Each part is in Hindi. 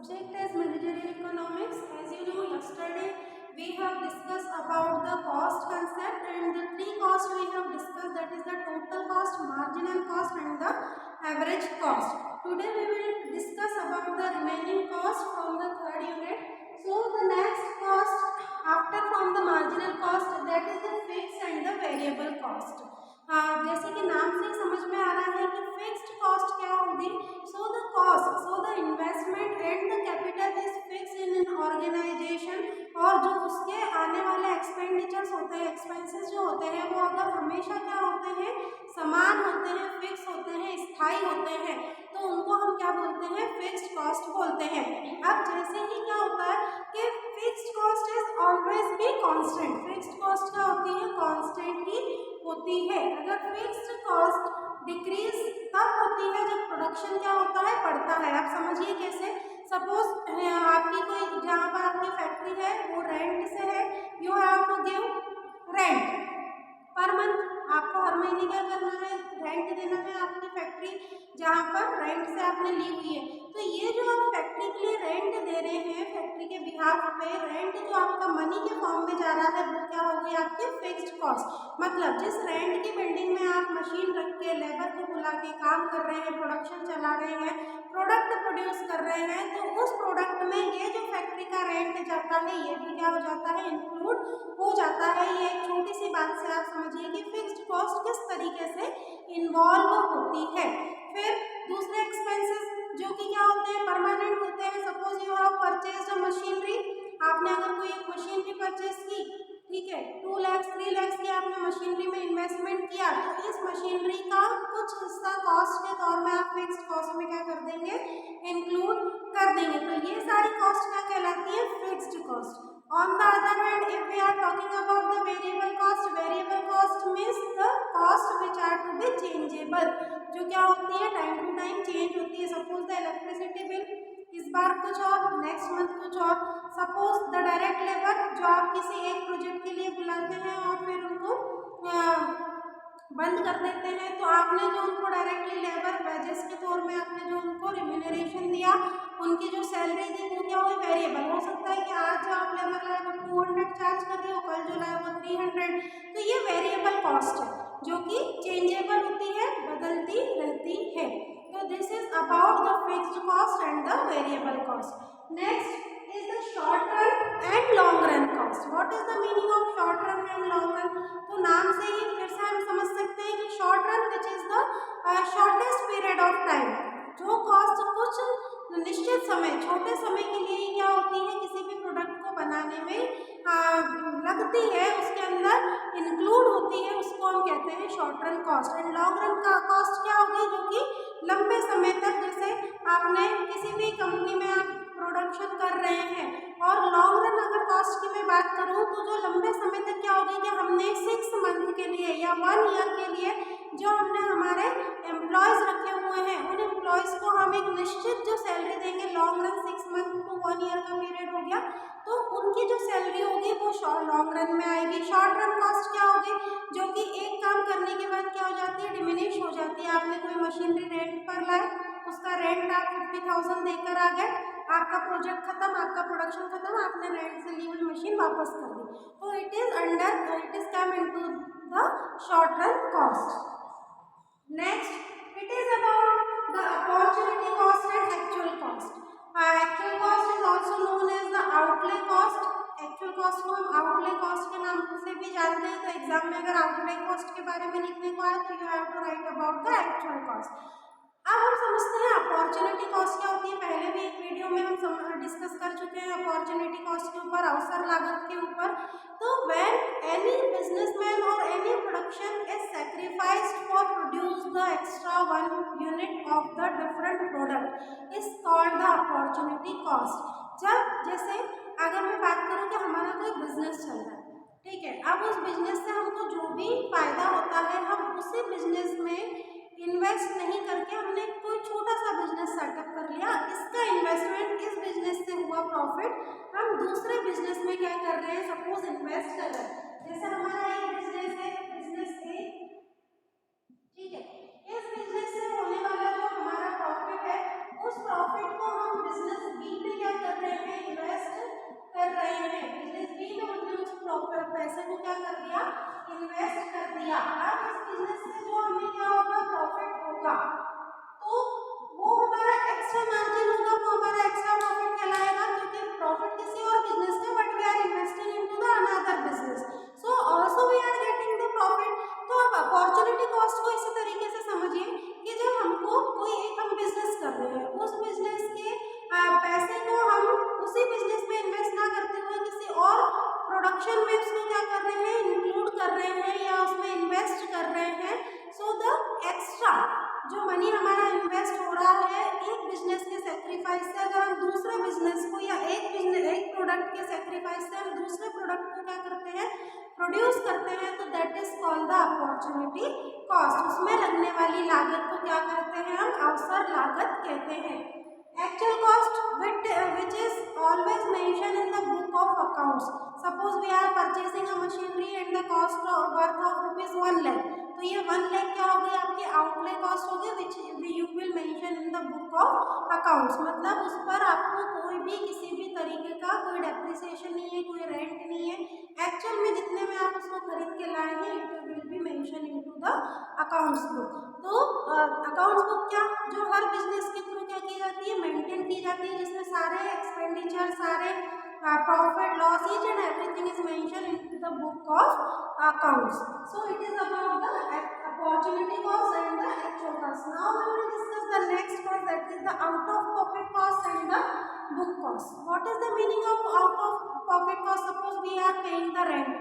subject is managerial economics. As you know, yesterday we have discussed about the cost concept, and the three costs we have discussed, that is the total cost, marginal cost and the average cost. Today we will discuss about the remaining cost from the third unit. So the next cost after from the marginal cost, that is the fixed and the variable cost. जैसे कि नाम से समझ में आ रहा है कि फिक्स्ड कॉस्ट क्या होगी. So the cost, so the investment and the capital is fix in an organisation. और जो उसके आने वाले एक्सपेंडिचर्स होते हैं, एक्सपेंसेस जो होते हैं, वो अगर हमेशा क्या होते हैं, समान होते हैं, फिक्स होते हैं, स्थायी होते हैं, तो उनको हम क्या बोलते हैं, फिक्स्ड कॉस्ट बोलते हैं. अब जैसे ही क्या होता है कि fixed cost is always be constant. Fixed cost क्या होती है, कांस्टेंट ही होती है. अगर फिक्स्ड कॉस्ट डिक्रीज तब होती है जब प्रोडक्शन क्या होता है, बढ़ता है. आप समझिए कैसे. सपोज आपकी कोई, जहाँ पर आपकी फैक्ट्री है वो रेंट से है, you have to give rent per month. आपको हर महीने क्या करना है, रेंट देना है आपकी फैक्ट्री जहाँ पर रेंट से आपने ली हुई है. तो ये जो आप फैक्ट्री के लिए रेंट दे रहे हैं, फैक्ट्री के बिहाफ पे रेंट जो आपका मनी के फॉर्म में जा रहा है, वो क्या हो गई आपकी फिक्स्ड कॉस्ट. मतलब जिस रेंट की बिल्डिंग में आप मशीन रख के लेबर को बुला के काम कर रहे हैं, प्रोडक्शन चला रहे हैं, प्रोडक्ट प्रोड्यूस कर रहे हैं, तो उस प्रोडक्ट में ये जो फैक्ट्री का रेंट जाता है, ये भी क्या हो जाता है, इंक्लूड हो जाता है. ये एक छोटी सी बात से आप समझिए कि फिक्स्ड कॉस्ट किस तरीके से इन्वॉल्व होती है. फिर दूसरे एक्सपेंसेस जो कि क्या होते हैं, परमानेंट होते हैं. Suppose you have purchased machinery. आपने अगर कोई एक मशीनरी परचेज की, ठीक है, 2 लाख 3 लाख की आपने मशीनरी में इन्वेस्टमेंट किया, तो इस मशीनरी का कुछ हिस्सा कॉस्ट के तौर में आप फिक्स्ड कॉस्ट में क्या कर देंगे, इंक्लूड कर देंगे. तो ये सारी कॉस्ट क्या कहलाती है, fixed cost. On the other hand, if we are talking about the variable cost means the cost which are to be changeable, जो क्या होती है, टाइम टू टाइम चेंज होती है. सपोज द इलेक्ट्रिसिटी बिल, इस बार कुछ और, नेक्स्ट मंथ कुछ और. सपोज द डायरेक्ट लेबर, जो आप किसी एक प्रोजेक्ट के लिए बुलाते हैं और फिर उनको बंद कर देते हैं, तो आपने जो उनको डायरेक्टली लेबर वेजेस के तौर में आपने जो उनको रिम्यूनरेशन दिया, उनकी जो सैलरी दी, वो क्या हुई, वेरिएबल. हो सकता है कि आज जो आप लेबर लाए वो 200 चार्ज कर रहे हो, कल जो लाए वो 300. तो ये वेरिएबल कॉस्ट है जो कि चेंजेबल होती है, बदलती रहती है. तो this is about the fixed cost and the variable cost. Next is the short run and long run cost. What is the meaning of short run and long run? तो नाम से ही फिर से हम समझ सकते हैं कि short run which is the shortest period of time, जो कॉस्ट कुछ निश्चित समय, छोटे समय के लिए क्या होती है, किसी भी प्रोडक्ट को बनाने में लगती है, उसके अंदर इंक्लूड होती है, उसको हम कहते हैं short run cost. And long run का कॉस्ट क्या होगी, जो कि लंबे समय तक, जैसे आपने किसी भी कंपनी में आप प्रोडक्शन कर रहे हैं. और लॉन्ग रन अगर कॉस्ट की मैं बात करूं, तो जो लंबे समय तक क्या होगी कि हमने 6 मंथ के लिए या 1 ईयर के लिए जो हमने हमारे एम्प्लॉयज रखे हुए हैं, उन एम्प्लॉयज को हम एक निश्चित जो सैलरी देंगे. Long run 6 month to 1 year का पीरियड हो गया, तो उनकी जो सैलरी होगी वो लॉन्ग रन में आएगी. शॉर्ट रन कॉस्ट क्या होगी, जो कि एक काम करने के बाद क्या हो जाती है, डिमिनिश हो जाती है. आपने कोई मशीनरी रेंट पर लाए, उसका रेंट आप 50,000 देकर आ गए, आपका प्रोजेक्ट खत्म, आपका प्रोडक्शन खत्म, आपने रेंट से ली हुई मशीन वापस कर दी. तो it is come into the short run cost. Next it is about the opportunity cost and actual cost. Actual cost is also known as the outlay cost. Actual cost को हम आउटले कॉस्ट के नाम से भी जानते हैं. तो एग्जाम में अगर आउटले कॉस्ट के बारे में लिखने को आए, तो you have to write about the actual cost. अब हम समझते हैं अपॉर्चुनिटी कॉस्ट क्या होती है. पहले भी एक वीडियो में हम डिस्कस कर चुके हैं अपॉर्चुनिटी कॉस्ट के ऊपर, अवसर लागत के ऊपर. तो व्हेन एनी बिजनेसमैन और any production is sacrificed for produce the extra 1 unit of the different product is called the opportunity cost. जब जैसे अगर मैं बात करूं कि हमारा कोई बिजनेस चल रहा है, ठीक है, अब उस बिजनेस से हमको जो भी फायदा होता है, हम उसी बिजनेस में इन्वेस्ट नहीं करके हमने कोई छोटा सा बिजनेस सेटअप कर लिया, इसका इन्वेस्टमेंट, इस बिजनेस से हुआ प्रॉफिट हम दूसरे बिजनेस में क्या कर रहे हैं, सपोज इन्वेस्ट कर रहे हैं. जैसे हमारा एक बिजनेस है, बिजनेस ए, ठीक है, इस बिजनेस से होने वाला जो हमारा प्रॉफिट है, उस प्रॉफिट को हम बिजनेस बी में पैसे को क्या कर दिया, इन्वेस्ट कर दिया। अब इस बिजनेस से जो हमें क्या होगा, प्रॉफिट होगा, तो वो हमारा एक्स्ट्रा मार्जिन होगा, वो हमारा एक्स्ट्रा प्रॉफिट कहलाएगा, क्योंकि प्रॉफिट किसी और बिजनेस में, but we are investing into the another business, so also we are getting the profit. तो आप अपॉर्चुनिटी कॉस्ट को इसी तरीके से समझिए कि जब हमको कोई एक हम बिजनेस कर रहे हैं, उस बिजनेस के पैसे को हम उसी बिजनेस में इन्वेस्ट ना करते हुए किसी और प्रोडक्शन में उसको क्या कर रहे हैं, इंक्लूड कर रहे हैं या उसमें इन्वेस्ट कर रहे हैं, सो द एक्स्ट्रा जो मनी हमारा इन्वेस्ट हो रहा है एक बिजनेस के सेक्रीफाइस से, अगर हम दूसरे बिजनेस को या एक प्रोडक्ट के सेक्रीफाइस से हम दूसरे प्रोडक्ट को क्या करते हैं, प्रोड्यूस करते हैं, तो that is called the opportunity cost. उसमें लगने वाली लागत को क्या कहते हैं, हम अवसर लागत कहते हैं। Actual cost which is always mentioned in the book of accounts. Suppose we are purchasing a machinery and the cost of worth of rupees 1 lakh. तो ये 1 lakh क्या हो गई, आपकी आउटले कॉस्ट हो गई, which you will mention in the book of accounts। मतलब उस पर आपको कोई भी किसी भी तरीके का कोई डेप्रिसिएशन नहीं है, कोई रेंट नहीं है, एक्चुअल में जितने में आप उसको खरीद के लाए हैं it will be mention into the accounts book. तो अकाउंट्स बुक क्या, जो हर बिजनेस के थ्रू क्या की जाती है, मेंटेन की जाती है, जिसमें सारे एक्सपेंडिचर, सारे profit loss each and everything is mention in the book of accounts. So it is about the opportunity cost and the actual cost. Now we will discuss the next cost, that is the out of pocket cost and the book cost. What is the meaning of out of pocket cost? Suppose we are paying the rent,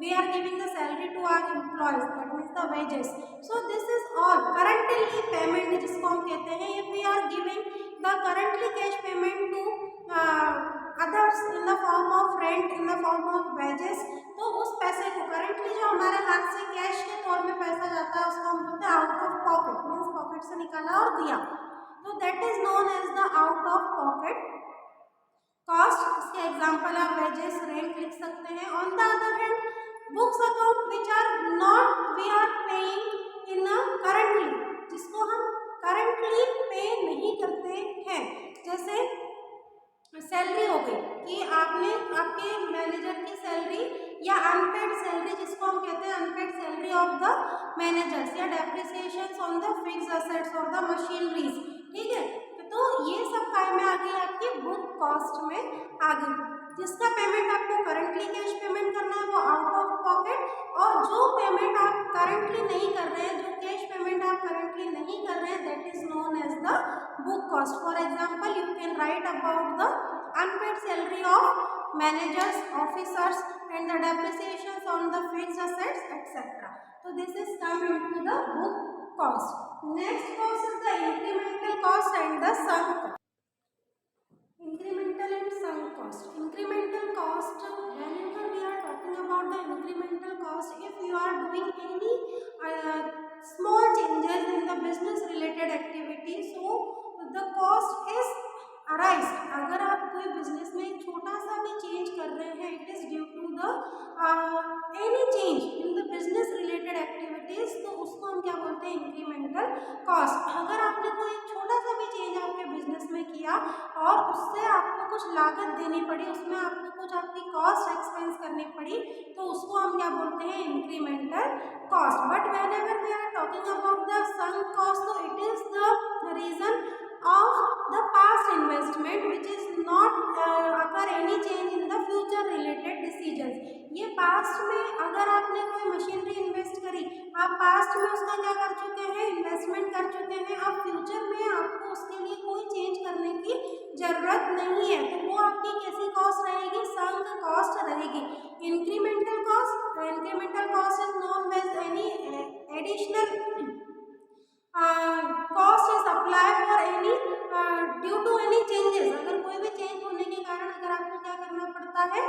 we are giving the salary to our employees, that means the wages, so this is all currently payment जिसको हम कहते हैं, if we are giving the currently cash payment to others in the form of rent, in the form of wages, तो उस पैसे को currently जो हमारे हाथ से कैश के तौर में पैसा जाता है उसको हम बोलते हैं out of pocket, means pocket से निकाला और दिया, तो that is known as the out of pocket cost. इसके एग्जाम्पल आप वेजेस, रेंट लिख सकते हैं। On the other hand books account which are not we are paying in currently, जिसको हम करंटली पे नहीं करते हैं, जैसे सैलरी हो गई कि आपने आपके मैनेजर की सैलरी या अनपेड सैलरी जिसको हम कहते हैं unpaid salary of the managers, या depreciation on the fixed assets और द मशीनरीज, ठीक है, तो ये सब काय में आ गई, आपकी बुक कॉस्ट में आ गई। जिसका पेमेंट आपको करंटली कैश पेमेंट करना है वो आउट ऑफ पॉकेट, और जो पेमेंट आप करंटली नहीं कर रहे हैं, जो कैश पेमेंट आप करंटली नहीं कर रहे हैं, that is known as the book cost. For example you can write about the unpaid salary of managers, officers and the depreciation on the fixed assets etcetera, तो this is come into the book cost. Next cost is the incremental cost and the sunk cost. Incremental and sunk cost. Incremental cost, whenever we are talking about the incremental cost, if you are doing any small changes in the business related activity, so the cost is arise। अगर आप कोई बिजनेस में एक छोटा सा भी चेंज कर रहे हैं, it is due to the any change in the business related activities, तो उसको हम क्या बोलते हैं, इंक्रीमेंटल कॉस्ट। अगर आपने कोई छोटा सा भी चेंज आपके बिजनेस में किया और उससे आपको कुछ लागत देनी पड़ी, उसमें आपको कुछ आपकी कॉस्ट एक्सपेंस करनी पड़ी, तो उसको हम क्या बोलते हैं, incremental cost. But whenever we are talking about the sunk cost, तो it is the reason of the past investment which is not occur any change in the future related decisions। ये पास्ट में अगर आपने कोई मशीनरी इन्वेस्ट करी, आप पास्ट में उसका क्या कर चुके हैं, इन्वेस्टमेंट कर चुके हैं, अब फ्यूचर में आपको उसके लिए कोई चेंज करने की जरूरत नहीं है, तो वो आपकी कैसी कॉस्ट रहेगी, sunk कॉस्ट रहेगी। Incremental cost is known as any additional cost is apply for any due to any changes. अगर कोई भी चेंज होने के कारण अगर आपको क्या करना पड़ता है,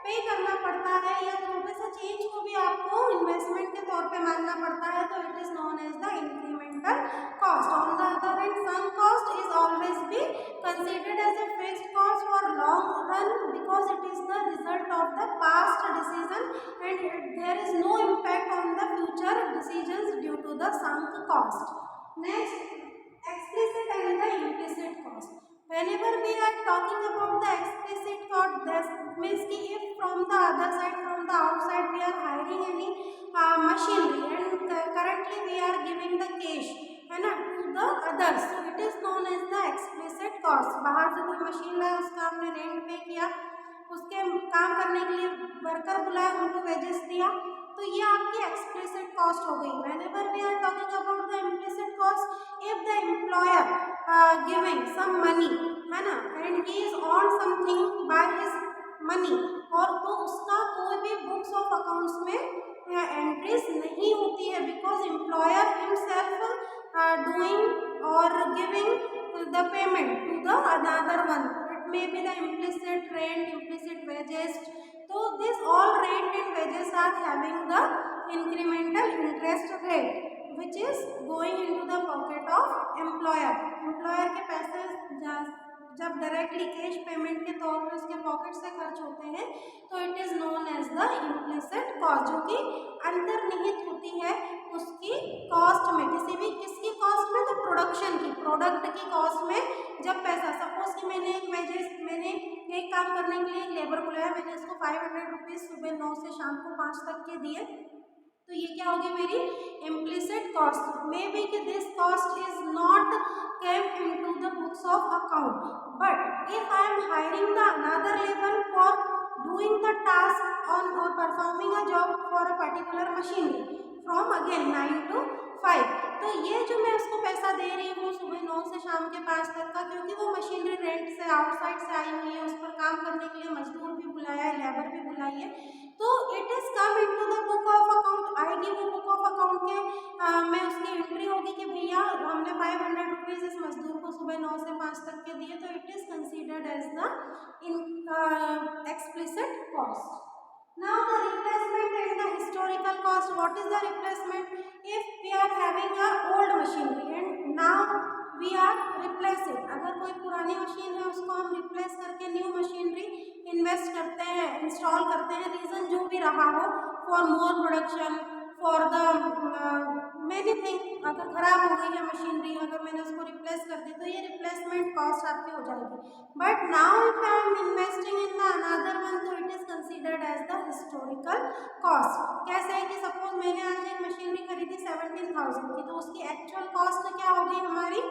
पे करना पड़ता है, या छोटे से चेंज को भी आपको इन्वेस्टमेंट के तौर पे मानना पड़ता है, तो it is known as the incremental cost. On the other hand sunk cost is always be considered as a fixed cost for long run because it is the result of the past decision and there is no impact on the future decisions due to the sunk cost. Next, explicit and the implicit cost. Whenever we are talking about the explicit cost, that means कि if from the other side, from the outside we are hiring any machinery and currently we are giving the cash है ना to the others, so it is known as the explicit cost. बाहर से कोई मशीन लाया, उसका हमने रेंट पे किया, उसके काम करने के लिए वर्कर बुलाया, उनको वेजेस दिया, तो ये आपकी एक्सप्लिसिट कॉस्ट हो गई. whenever we are talking about the implicit cost, if the employer giving some money है ना and he is on something by his money, और तो उसका कोई भी बुक्स ऑफ अकाउंट्स में एंट्रीज नहीं होती है, बिकॉज एम्प्लॉयर हिमसेल्फ डूइंग और giving the payment to the another one. It may be the implicit rent, implicit wages. So this all rent and wages are having the incremental interest rate which is going into the pocket of employer. employer के पैसे जब डायरेक्टली कैश पेमेंट के तौर पर उसके पॉकेट से खर्च होते हैं तो it is known as the implicit cost, जो कि अंतर्निहित होती है उसकी कॉस्ट में. किसकी कॉस्ट में? तो प्रोडक्शन की, प्रोडक्ट की कॉस्ट में. जब पैसा सपोज कि मैंने एक काम करने के लिए एक लेबर बुलाया, मैंने उसको 500 रुपीज़ सुबह 9 से शाम को 5 तक के दिए, तो ये क्या होगी मेरी इम्प्लिसिट कॉस्ट. मे बी कि this cost is not came into the books of account, but if I am hiring the another labour for doing the task on और performing a job for a particular machinery from again 9 to 5, तो ये जो मैं उसको पैसा दे रही हूँ सुबह 9 से शाम के 5 तक का, क्योंकि वो मशीनरी रेंट से आउटसाइड से आई हुई है, उस पर काम करने के लिए मजदूर भी बुलाया है, लेबर भी बुलाई है, तो it is come into the book of account. आएगी वो बुक ऑफ अकाउंट के में उसकी एंट्री होगी कि भैया हमने 500 रुपीज़ इस मजदूर को सुबह 9 से 5 तक के दिए, तो it is considered as the explicit cost. Now the replacement and the historical cost. What is the replacement? If we are having a old machinery and now we are replacing, अगर कोई पुरानी मशीन है उसको हम रिप्लेस करके न्यू मशीनरी इन्वेस्ट करते हैं, इंस्टॉल करते हैं, रीज़न जो भी रहा हो, for more production, for the many thing. अगर ख़राब हो गई है मशीनरी, अगर मैंने उसको रिप्लेस कर दी, तो ये रिप्लेसमेंट कॉस्ट आपकी हो जाएगी. But now if I am investing in the another one, तो it is considered as the historical cost. कैसे है कि सपोज मैंने आज एक मशीनरी खरीदी 17,000 की, तो उसकी एक्चुअल कॉस्ट क्या होगी हमारी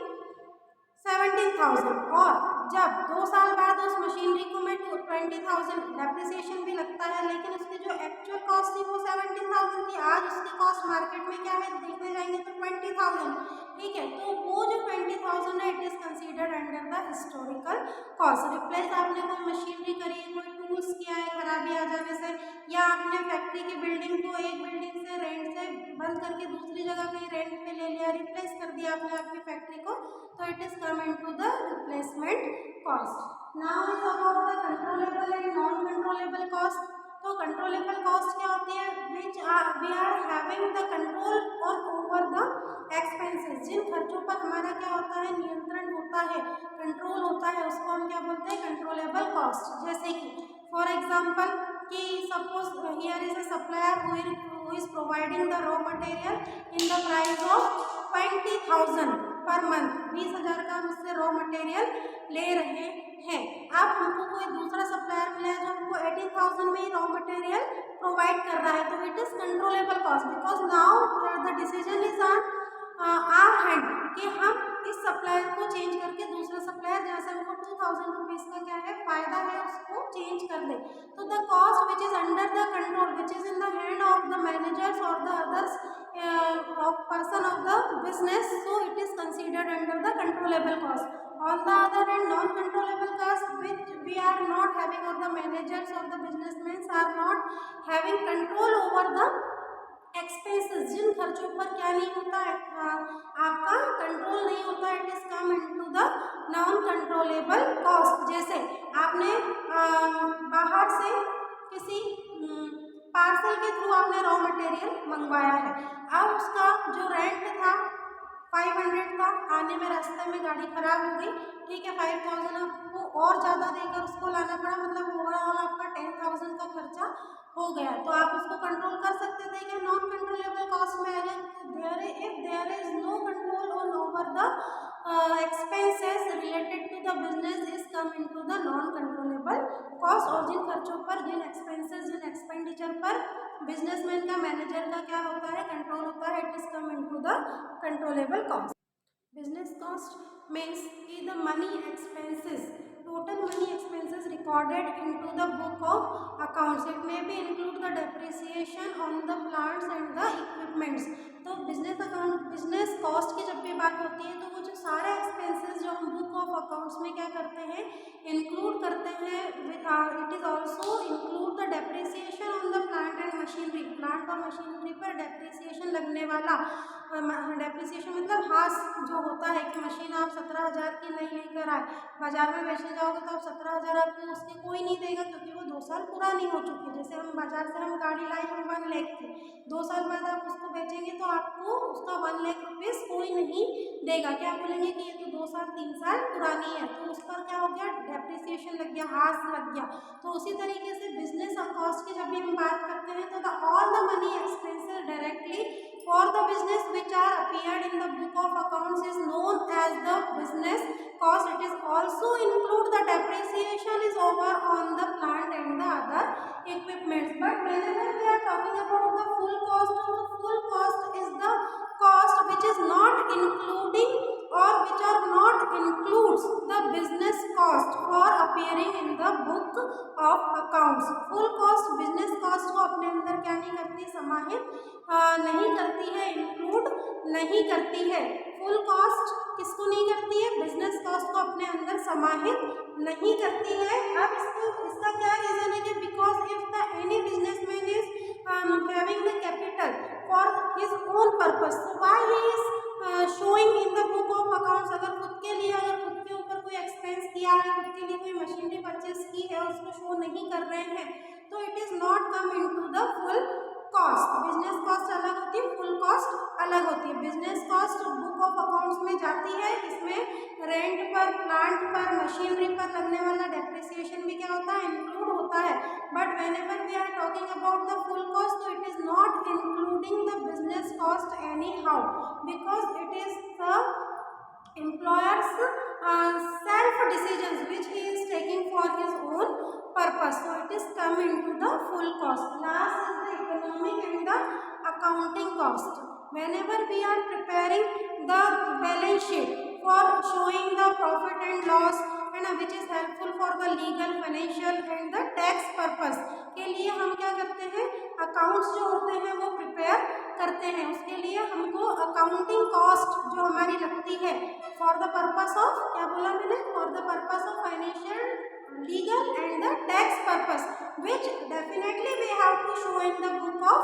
17,000, और जब 2 साल बाद उस मशीनरी को मैं 20,000 डेप्रिसिएशन भी लगता है, लेकिन उसकी जो एक्चुअल कॉस्ट थी वो 17,000 थी. आज उसकी कॉस्ट मार्केट में क्या है देखने जाएंगे तो 20,000. ठीक है, तो वो जो 20,000 है it is considered under the historical cost. Replace आपने कोई मशीनरी करी, कोई टूल्स किया है खराबी आ जाने से, या आपने फैक्ट्री की बिल्डिंग को एक बिल्डिंग से रेंट से बंद करके दूसरी जगह कहीं रेंट पे ले लिया, रिप्लेस कर दिया आपने आपकी फैक्ट्री को, तो it is come into the replacement cost. Now is about the controllable and non controllable cost. तो कंट्रोलेबल कॉस्ट क्या होती है? Which we are having the control on over the expenses. जिन खर्चों पर हमारा क्या होता है, नियंत्रण होता है, कंट्रोल होता है, उसको हम क्या बोलते हैं, कंट्रोलेबल कॉस्ट. जैसे कि फॉर एग्जाम्पल कि suppose here is a supplier who is providing the raw material in the price of 20,000 per month. 20,000 का हम उससे रॉ मटेरियल ले रहे हैं. अब हमको कोई दूसरा सप्लायर मिला है जो हमको 18,000 में ही रॉ मटेरियल प्रोवाइड कर रहा है, तो it is controllable cost, because now the decision is on our hand कि हम इस सप्लायर को चेंज करके दूसरा सप्लायर जहाँ से हमको 2,000 रुपीज़ का क्या है फायदा है उसको चेंज कर दे. तो the cost which is under the control, which is in the hand of the managers और the others person of the business, so it is considered under the controllable cost. On the other hand, non-controllable costs which we are not having, or the managers or the businessmen are not having control over the expenses. जिन खर्चों पर क्या नहीं होता है, आपका कंट्रोल नहीं होता, it is come into the non controllable cost. जैसे आपने बाहर से किसी पार्सल के थ्रू आपने रॉ मटेरियल मंगवाया है, अब उसका जो रेंट था 500 था, आने में रास्ते में गाड़ी खराब हो गई, ठीक है, 5,000 आपको और ज़्यादा देकर उसको लाना पड़ा, मतलब ओवरऑल आपका 10,000 का खर्चा हो गया. तो आप उसको कंट्रोल कर सकते थे कि नॉन कंट्रोलेबल कॉस्ट में अगर if there is no control on over the expenses related to the business is come into the non controllable cost. और जिन खर्चों पर, जिन एक्सपेंसेस, जिन एक्सपेंडिचर पर बिजनेसमैन का, मैनेजर का क्या होता है, कंट्रोल होता है. It is come into the controllable cost. Business cost means the money expenses, total money expenses recorded into the book of accounts. It may be include the depreciation on the plants and the equipments. तो बिजनेस अकाउंट, बिजनेस कॉस्ट की जब भी बात होती है तो वो जो सारे एक्सपेंसेस जो हम बुक ऑफ अकाउंट्स में क्या करते हैं, इंक्लूड करते हैं. It is also include the depreciation on the plant and machinery. Plant और मशीनरी पर डेप्रिसिएशन लगने वाला, डेप्रिसिएशन मतलब हास जो होता है कि मशीन आप 17,000 की नहीं लेकर आए, बाजार में बेचने जाओगे तो आप 17,000 आपको उसकी कोई नहीं देगा क्योंकि वो 2 साल पुरानी हो चुकी है. जैसे हम बाजार से हम गाड़ी लाए हम 1 लाख की, 2 साल बाद आप उसको बेचेंगे तो आपको उसका 1 लाख रुपीज़ कोई नहीं देगा. क्या बोलेंगे कि ये तो 2 साल 3 साल पुरानी है, तो उस पर क्या हो गया, डेप्रिसिएशन लग गया, हास लग गया. तो उसी तरीके से बिजनेस कॉस्ट की जब भी हम बात करते हैं तो all the money expenses directly for the business which are appeared in the book of accounts is known as the business cost. It is also include the depreciation is over on the plant and the other equipments. But whenever we are talking about the full cost, the full cost is the cost which is not including or which are not includes the business cost for appearing in the book of accounts. Full cost business cost को अपने अंदर क्या नहीं करती, समाहित नहीं करती है, इंक्लूड नहीं करती है. फुल कॉस्ट किसको नहीं करती है, बिजनेस कॉस्ट को अपने अंदर समाहित नहीं करती है. अब इसका क्या रीजन है कि because if the any businessman is having the capital for his own purpose, so why he is showing in the book of accounts. अगर खुद के लिए, अगर खुद के ऊपर कोई एक्सपेंस किया है, खुद के लिए कोई मशीनरी परचेस की है, उसको शो नहीं कर रहे हैं, तो it is not come into the full cost. Business cost अलग होती है, फुल कॉस्ट अलग होती है. Business cost book of accounts में जाती है, इसमें रेंट पर, प्लांट पर, मशीनरी पर लगने वाला डेप्रिसिएशन भी क्या होता है, इंक्लूड होता है. But whenever we are talking about the full cost, तो it is not including the business cost anyhow, because it is the employer's self decisions which he is taking for his own purpose, so it is come into the full cost. Last is the economic and the accounting cost. Whenever we are preparing the balance sheet for showing the profit and loss and which is helpful for the legal, financial and the tax purpose, के लिए हम क्या करते हैं, अकाउंट्स जो होते हैं वो प्रिपेयर करते हैं. उसके लिए हमको अकाउंटिंग कॉस्ट जो हमारी लगती है फॉर द पर्पस ऑफ, क्या बोला मैंने, for the purpose of financial, legal and the tax purpose, which definitely we have to show in the book of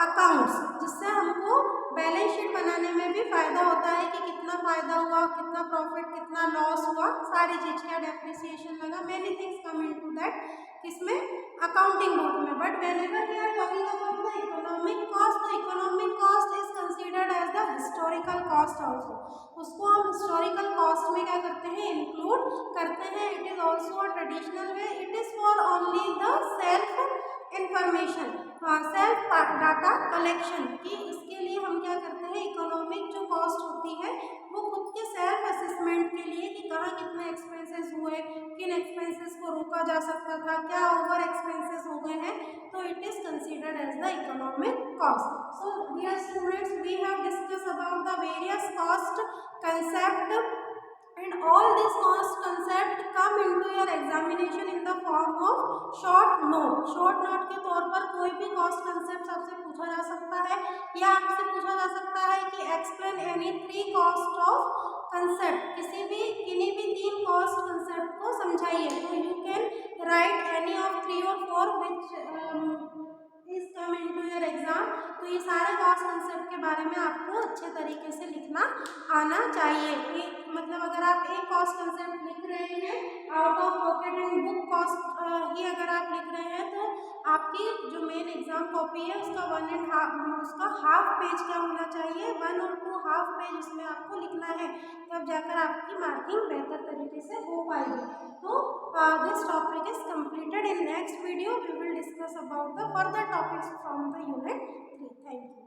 accounts, जिससे हमको बैलेंस शीट बनाने में भी फायदा होता है कि कितना फायदा हुआ, कितना प्रॉफिट, कितना लॉस हुआ, सारी चीज का डेप्रिसिएशन लगा, many things come into that, किसमें, अकाउंटिंग बुक में. But whenever we are talking about the economic cost, the economic cost is considered as the historical cost also. उसको हम हिस्टोरिकल कॉस्ट में क्या करते हैं, इंक्लूड करते हैं. It is also a traditional way, it is for only the self information, self data collection, कि इसके लिए हम क्या करते हैं, इकोनॉमिक जो कॉस्ट होती है वो खुद के सेल्फ असेसमेंट के लिए कि कहाँ कितने एक्सपेंसेस हुए, किन एक्सपेंसेस को रोका जा सकता था, क्या ओवर एक्सपेंसेस हो गए हैं, तो it is considered as the economic cost. So dear students, we have discuss about the various cost concept and all this cost concept come into your examination in the form of short note. short note के तौर पर कोई भी cost concept आपसे पूछा जा सकता है, या आपसे पूछा जा सकता है कि explain any 3 cost of concept, किन्हीं भी 3 cost concept को समझाइए. तो you can write any of 3 or 4 which is come into your exam. तो ये सारे कॉस्ट कंसेप्ट के बारे में आपको अच्छे तरीके से लिखना आना चाहिए. एक मतलब अगर आप एक कॉस्ट कंसेप्ट लिख रहे हैं out of pocket and book cost ही अगर आप लिख रहे हैं, तो आपकी जो मेन एग्जाम कॉपी है उसका 1.5 हाफ पेज क्या होना चाहिए, 1 और 2 हाफ पेज उसमें आपको लिखना है, तब जाकर आपकी मार्किंग बेहतर तरीके से हो पाएगी. तो this topic is completed. In next video we will discuss about the further topics from the unit 3. Thank you.